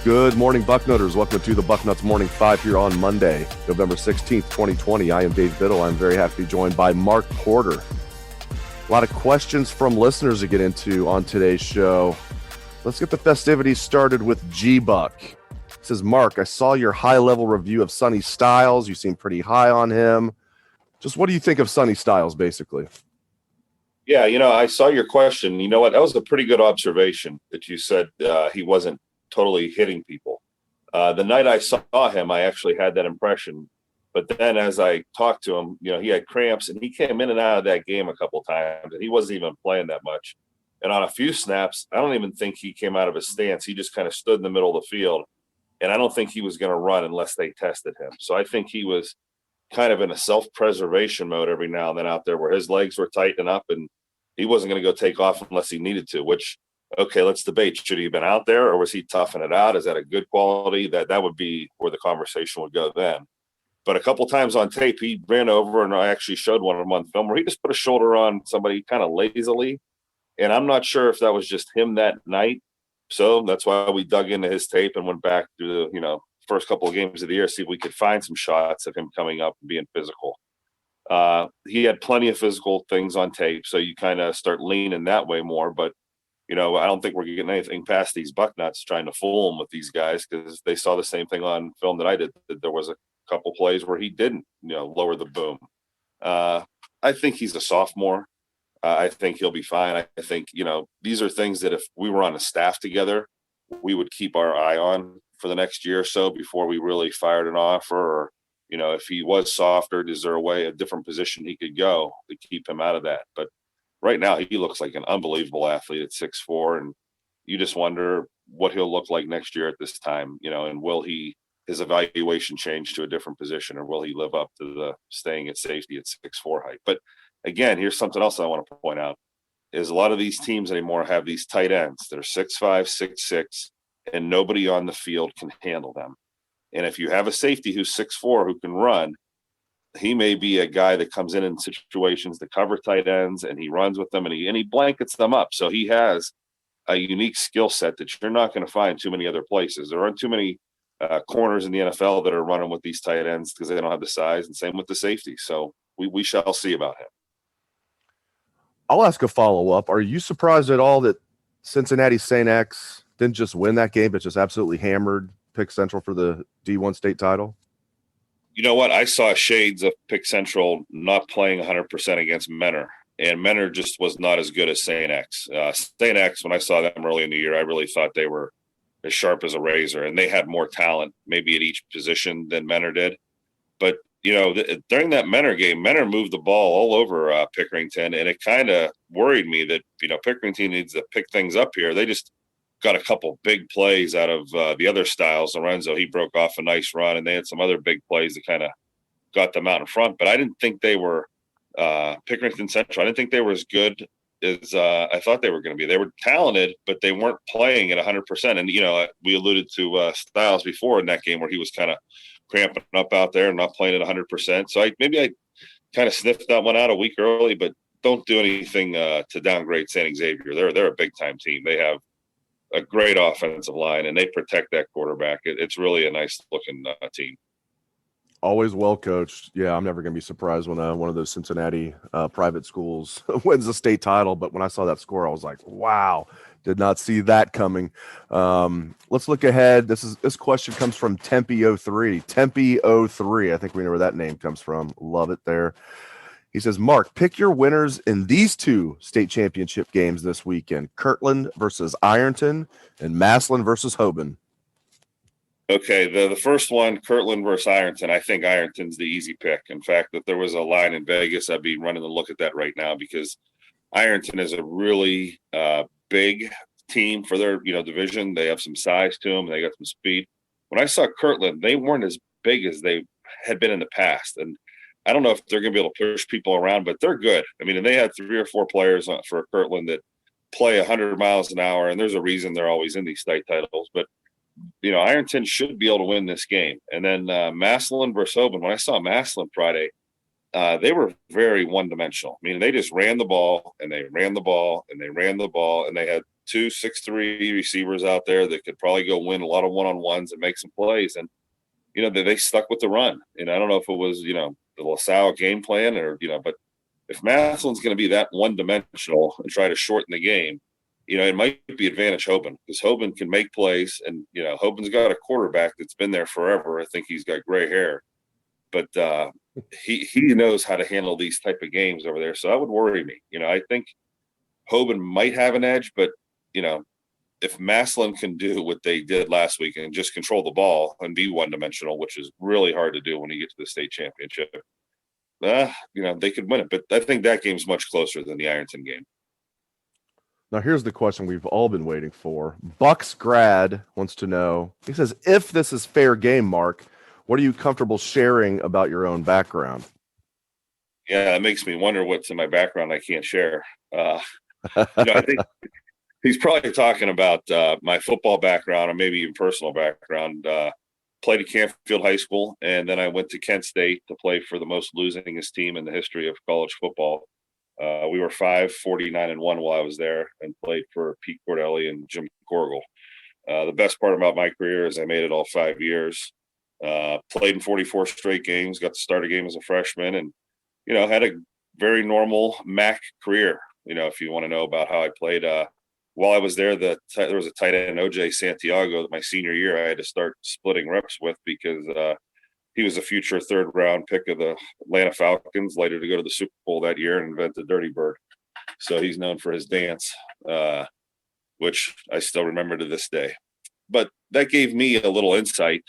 Good morning, Bucknutters. Welcome to the Bucknuts Morning 5 here on Monday, November 16th, 2020. I am Dave Biddle. I'm very happy to be joined by Mark Porter. A lot of questions from listeners to get into on today's show. Let's get the festivities started with G-Buck. It says, Mark, I saw your high-level review of Sonny Styles. You seem pretty high on him. Just what do you think of Sonny Styles, basically? Yeah, I saw your question. You know what? That was a pretty good observation that you said he wasn't totally hitting people. The night I saw him, I actually had that impression. But then as I talked to him, he had cramps and he came in and out of that game a couple times and he wasn't even playing that much. And on a few snaps, I don't even think he came out of his stance. He just kind of stood in the middle of the field. And I don't think he was going to run unless they tested him. So I think he was kind of in a self-preservation mode every now and then out there where his legs were tightening up and he wasn't going to go take off unless he needed to, which, okay, let's debate. Should he have been out there or was he toughing it out? Is that a good quality? That would be where the conversation would go then. But a couple times on tape, he ran over, and I actually showed one of them on film where he just put a shoulder on somebody kind of lazily. And I'm not sure if that was just him that night. So that's why we dug into his tape and went back through the, first couple of games of the year, see if we could find some shots of him coming up and being physical. He had plenty of physical things on tape, so you kind of start leaning that way more. But, I don't think we're getting anything past these Bucknuts trying to fool them with these guys because they saw the same thing on film that I did. That there was a couple plays where he didn't, lower the boom. I think he's a sophomore. I think he'll be fine. I think, these are things that if we were on a staff together, we would keep our eye on for the next year or so before we really fired an offer or, if he was softer, is there a different position he could go to keep him out of that? But right now he looks like an unbelievable athlete at 6'4", and you just wonder what he'll look like next year at this time, and will his evaluation change to a different position or will he live up to the staying at safety at 6'4" height? But again, here's something else I want to point out is a lot of these teams anymore have these tight ends that are 6'5", 6'6", and nobody on the field can handle them. And if you have a safety who's 6'4" who can run, he may be a guy that comes in situations to cover tight ends and he runs with them and he blankets them up. So he has a unique skill set that you're not going to find too many other places. There aren't too many corners in the NFL that are running with these tight ends because they don't have the size, and same with the safety. So we shall see about him. I'll ask a follow-up. Are you surprised at all that Cincinnati St. didn't just win that game, but just absolutely hammered Pick Central for the D1 state title? You know what? I saw shades of Pick Central not playing 100% against Menor, and Menor just was not as good as St. St. X, when I saw them early in the year, I really thought they were as sharp as a razor, and they had more talent maybe at each position than Menor did. But, during that Menor game, Menor moved the ball all over Pickerington, and it kind of worried me that, Pickerington needs to pick things up here. They just got a couple big plays out of the other Styles. Lorenzo, he broke off a nice run, and they had some other big plays that kind of got them out in front. But I didn't think they were Pickerington Central. I didn't think they were as good as I thought they were going to be. They were talented, but they weren't playing at 100%. And, we alluded to Styles before in that game where he was kind of cramping up out there and not playing at 100%. So I kind of sniffed that one out a week early, but don't do anything to downgrade St. Xavier. They're a big-time team. They have a great offensive line, and they protect that quarterback. It's really a nice-looking team. Always well coached. Yeah, I'm never going to be surprised when one of those Cincinnati private schools wins the state title. But when I saw that score, I was like, wow, did not see that coming. Let's look ahead. This question comes from Tempe03. Tempe03. I think we know where that name comes from. Love it there. He says, Mark, pick your winners in these two state championship games this weekend: Kirtland versus Ironton and Massillon versus Hoban. Okay, the first one, Kirtland versus Ironton, I think Ironton's the easy pick. In fact, if there was a line in Vegas, I'd be running to look at that right now because Ironton is a really big team for their division. They have some size to them. They got some speed. When I saw Kirtland, they weren't as big as they had been in the past. And I don't know if they're going to be able to push people around, but they're good. I mean, and they had 3 or 4 players for Kirtland that play 100 miles an hour, and there's a reason they're always in these state titles. But Ironton should be able to win this game. And then Massillon versus Hoban. When I saw Massillon Friday, they were very one-dimensional. I mean, they just ran the ball, and they ran the ball, and they ran the ball, and they had two 6'3" receivers out there that could probably go win a lot of one-on-ones and make some plays. And, they stuck with the run. And I don't know if it was, the LaSalle game plan or, but if Massillon's going to be that one-dimensional and try to shorten the game, it might be advantage Hoban, because Hoban can make plays. And, Hoban's got a quarterback that's been there forever. I think he's got gray hair. But he knows how to handle these type of games over there. So that would worry me. I think Hoban might have an edge, but, if Massillon can do what they did last week and just control the ball and be one-dimensional, which is really hard to do when you get to the state championship, they could win it. But I think that game's much closer than the Ironton game. Now, here's the question we've all been waiting for. Bucks grad wants to know, he says, if this is fair game, Mark, what are you comfortable sharing about your own background? Yeah, it makes me wonder what's in my background I can't share. I think he's probably talking about my football background or maybe even personal background. Played at Canfield High School, and then I went to Kent State to play for the most losingest team in the history of college football. We were 5-49-1 while I was there, and played for Pete Cordelli and Jim Corrigal. The best part about my career is I made it all 5 years. Played in 44 straight games, got to start a game as a freshman, and had a very normal MAC career. If you want to know about how I played, while I was there, there was a tight end, OJ Santiago, that my senior year I had to start splitting reps with because he was a future third-round pick of the Atlanta Falcons, later to go to the Super Bowl that year and invent the Dirty Bird. So he's known for his dance, which I still remember to this day. But that gave me a little insight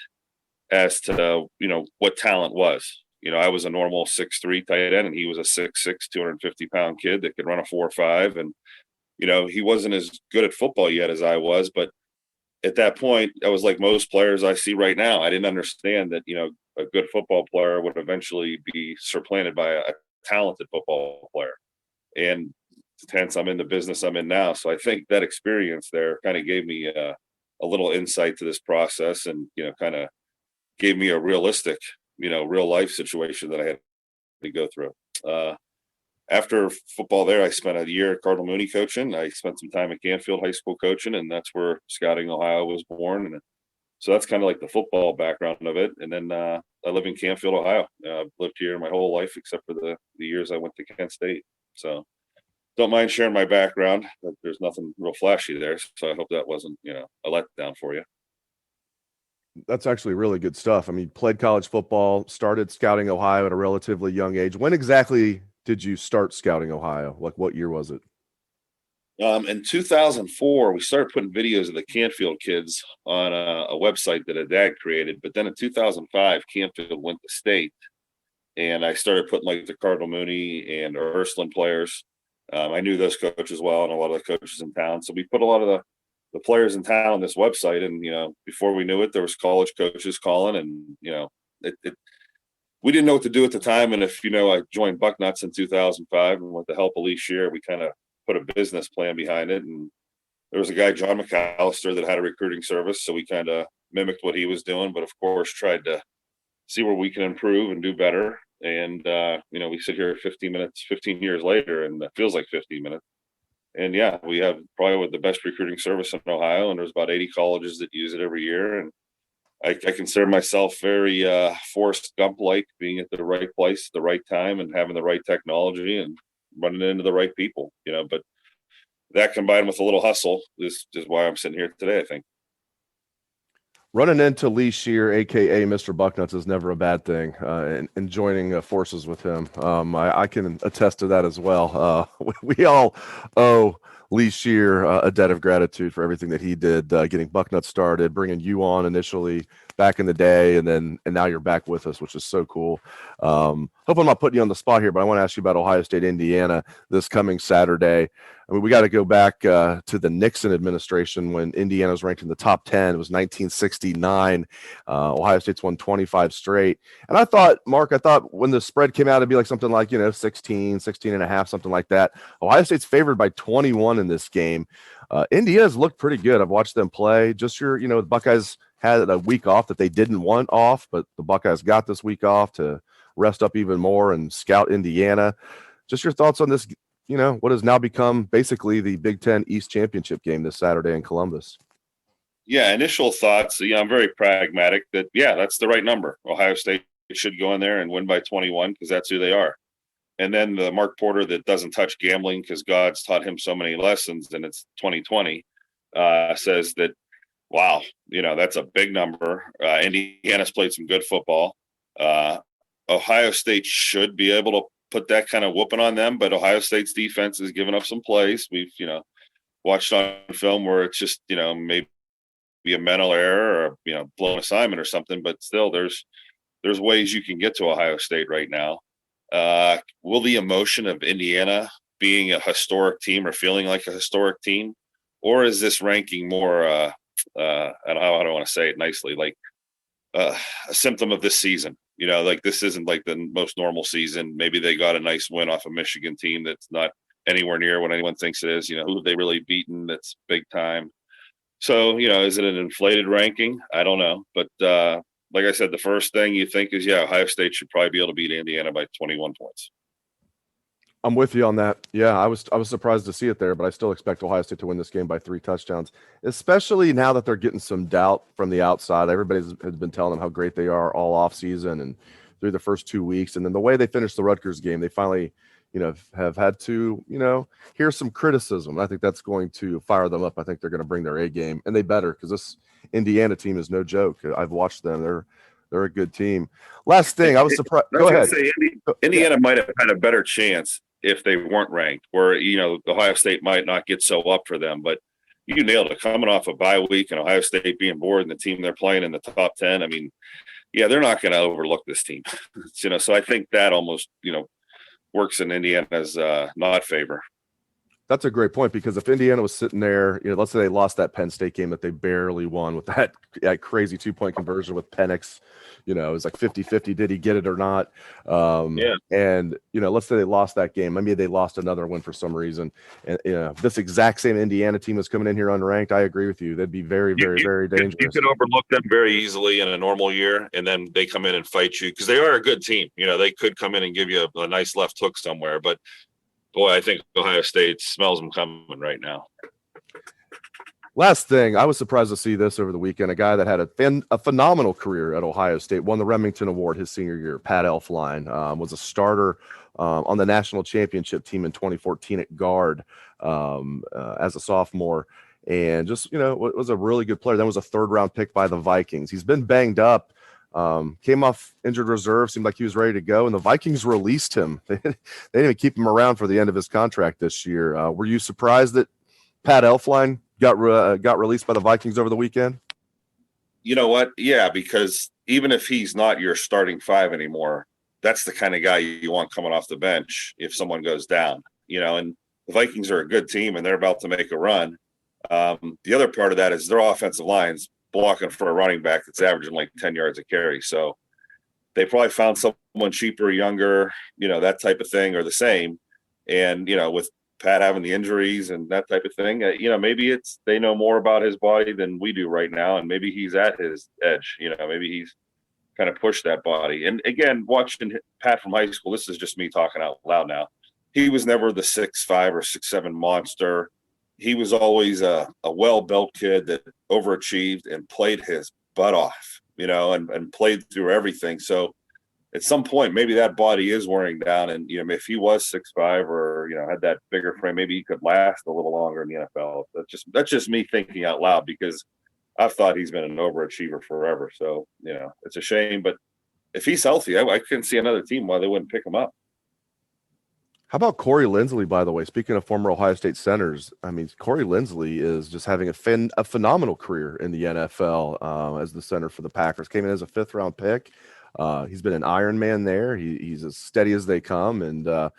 as to, what talent was. I was a normal 6'3" tight end, and he was a 6'6", 250-pound kid that could run a 4.5. And, he wasn't as good at football yet as I was. But at that point, I was like most players I see right now. I didn't understand that, a good football player would eventually be supplanted by a talented football player. And hence I'm in the business I'm in now. So I think that experience there kind of gave me a little insight to this process and, kind of gave me a realistic, real life situation that I had to go through. After football there, I spent a year at Cardinal Mooney coaching. I spent some time at Canfield High School coaching, and that's where Scouting Ohio was born. And so that's kind of like the football background of it. And then I live in Canfield, Ohio. I've lived here my whole life except for the years I went to Kent State. So don't mind sharing my background, but there's nothing real flashy there. So I hope that wasn't, a letdown for you. That's actually really good stuff. I mean, played college football, started Scouting Ohio at a relatively young age. When exactly did you start Scouting Ohio? Like, what year was it? In 2004, we started putting videos of the Canfield kids on a website that a dad created. But then in 2005, Canfield went to state, and I started putting like the Cardinal Mooney and Ursuline players. I knew those coaches well and a lot of the coaches in town. So we put a lot of the players in town on this website. And, before we knew it, there was college coaches calling, and, we didn't know what to do at the time. And if, I joined Bucknuts in 2005 and with the help of Lee Shear, we kind of put a business plan behind it. And there was a guy, John McAllister, that had a recruiting service. So we kind of mimicked what he was doing, but of course tried to see where we can improve and do better. And, we sit here 15 years later, and it feels like 15 minutes. And yeah, we have probably the best recruiting service in Ohio, and there's about 80 colleges that use it every year. And I consider myself very Forrest Gump-like, being at the right place at the right time and having the right technology and running into the right people, but that combined with a little hustle is why I'm sitting here today, I think. Running into Lee Shear, aka Mr. Bucknuts, is never a bad thing. And joining forces with him, I can attest to that as well. We all owe Lee Shear a debt of gratitude for everything that he did, getting Bucknuts started, bringing you on initially back in the day, and now you're back with us, which is so cool. Hope I'm not putting you on the spot here, but I want to ask you about Ohio State, Indiana this coming Saturday. I mean, we got to go back to the Nixon administration when Indiana was ranked in the top 10. It was 1969. Ohio State's won 25 straight. And I thought when the spread came out, it'd be like something like, 16 and a half, something like that. Ohio State's favored by 21 in this game. Indiana's looked pretty good. I've watched them play. Just the Buckeyes had a week off that they didn't want off, but the Buckeyes got this week off to rest up even more and scout Indiana. Just your thoughts on this what has now become basically the Big Ten East Championship game this Saturday in Columbus. Yeah, initial thoughts. I'm very pragmatic that, that's the right number. Ohio State should go in there and win by 21 because that's who they are. And then the Mark Porter that doesn't touch gambling because God's taught him so many lessons and it's 2020 says that, wow, that's a big number. Indiana's played some good football. Ohio State should be able to put that kind of whooping on them, but Ohio State's defense has given up some plays. We've, watched on film where it's just, maybe a mental error or, blown assignment or something, but still there's ways you can get to Ohio State right now. Will the emotion of Indiana being a historic team or feeling like a historic team, or is this ranking more, I don't want to say it nicely, like a symptom of this season? Like this isn't like the most normal season. Maybe they got a nice win off a Michigan team that's not anywhere near what anyone thinks it is. Who have they really beaten that's big time? So, is it an inflated ranking? I don't know. But like I said, the first thing you think is, Ohio State should probably be able to beat Indiana by 21 points. I'm with you on that. Yeah, I was surprised to see it there, but I still expect Ohio State to win this game by 3 touchdowns, especially now that they're getting some doubt from the outside. Everybody has been telling them how great they are all offseason and through the first 2 weeks. And then the way they finished the Rutgers game, they finally, have had to, hear some criticism. I think that's going to fire them up. I think they're going to bring their A game, and they better, because this Indiana team is no joke. I've watched them. They're a good team. Last thing, I was surprised. Go ahead. Indiana might have had a better chance if they weren't ranked, where, Ohio State might not get so up for them, but you nailed it. Coming off a bye week and Ohio State being bored and the team they're playing in the top 10. I mean, they're not going to overlook this team, so I think that almost, works in Indiana's not favor. That's a great point, because if Indiana was sitting there, let's say they lost that Penn State game that they barely won with that crazy 2-point conversion with Penix, it was like 50-50. Did he get it or not? And, let's say they lost that game. Maybe they lost another one for some reason. And, this exact same Indiana team is coming in here unranked. I agree with you. They'd be very, very, very dangerous. You could overlook them very easily in a normal year, and then they come in and fight you because they are a good team. They could come in and give you a nice left hook somewhere, but boy, I think Ohio State smells them coming right now. Last thing, I was surprised to see this over the weekend. A guy that had a phenomenal career at Ohio State, won the Remington Award his senior year. Pat Elfline was a starter on the national championship team in 2014 at guard as a sophomore, and just was a really good player. Then was a 3rd-round pick by the Vikings. He's been banged up. Came off injured reserve, seemed like he was ready to go, and the Vikings released him. They didn't even keep him around for the end of his contract this year. Were you surprised that Pat Elfline got released by the Vikings over the weekend? You know what? Yeah, because even if he's not your starting 5 anymore, that's the kind of guy you want coming off the bench if someone goes down. And the Vikings are a good team, and they're about to make a run. The other part of that is their offensive line's blocking for a running back that's averaging like 10 yards a carry. So they probably found someone cheaper, younger, that type of thing, or the same. And, with Pat having the injuries and that type of thing, maybe they know more about his body than we do right now. And maybe he's at his edge, maybe he's kind of pushed that body. And again, watching Pat from high school, this is just me talking out loud now. He was never the 6'5" or 6'7" monster. He was always a well-built kid that overachieved and played his butt off, and played through everything. So at some point, maybe that body is wearing down. And, if he was 6'5" or, had that bigger frame, maybe he could last a little longer in the NFL. That's just me thinking out loud, because I've thought he's been an overachiever forever. So, it's a shame. But if he's healthy, I couldn't see another team why they wouldn't pick him up. How about Corey Linsley, by the way? Speaking of former Ohio State centers, I mean, Corey Linsley is just having a phenomenal career in the NFL as the center for the Packers. Came in as a 5th-round pick. He's been an Iron Man there. He's as steady as they come. And,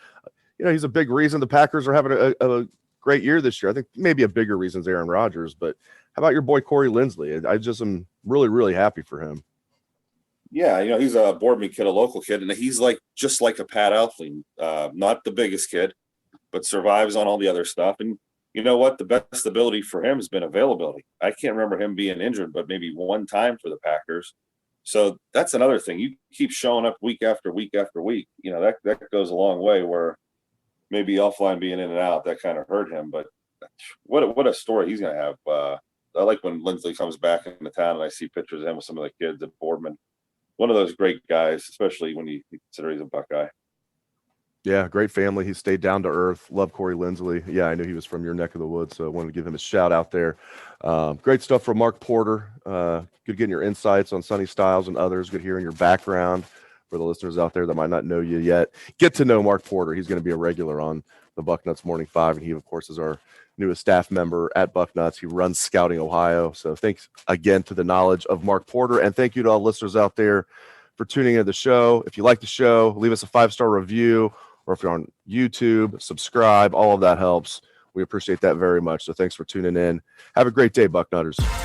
he's a big reason the Packers are having a great year this year. I think maybe a bigger reason is Aaron Rodgers. But how about your boy Corey Linsley? I just am really, really happy for him. Yeah, he's a Boardman kid, a local kid, and he's just like a Pat Elfline, not the biggest kid, but survives on all the other stuff. And you know what? The best ability for him has been availability. I can't remember him being injured, but maybe one time for the Packers. So that's another thing. You keep showing up week after week after week. That goes a long way. Where, maybe Elfline being in and out, that kind of hurt him. But what a story he's going to have. I like when Linsley comes back into town and I see pictures of him with some of the kids at Boardman. One of those great guys, especially when you consider he's a Buckeye. Yeah, great family. He stayed down to earth. Love Corey Linsley. Yeah, I knew he was from your neck of the woods, so I wanted to give him a shout out there. Great stuff from Mark Porter. Good getting your insights on Sonny Styles and others. Good hearing your background for the listeners out there that might not know you yet. Get to know Mark Porter. He's going to be a regular on the Bucknuts Morning 5, and he, of course, is our newest staff member at Bucknuts. He runs Scouting Ohio. So thanks again to the knowledge of Mark Porter, and thank you to all listeners out there for tuning into the show. If you like the show, leave us a 5-star review, or if you're on YouTube, subscribe. All of that helps. We appreciate that very much. So thanks for tuning in. Have a great day, Bucknutters.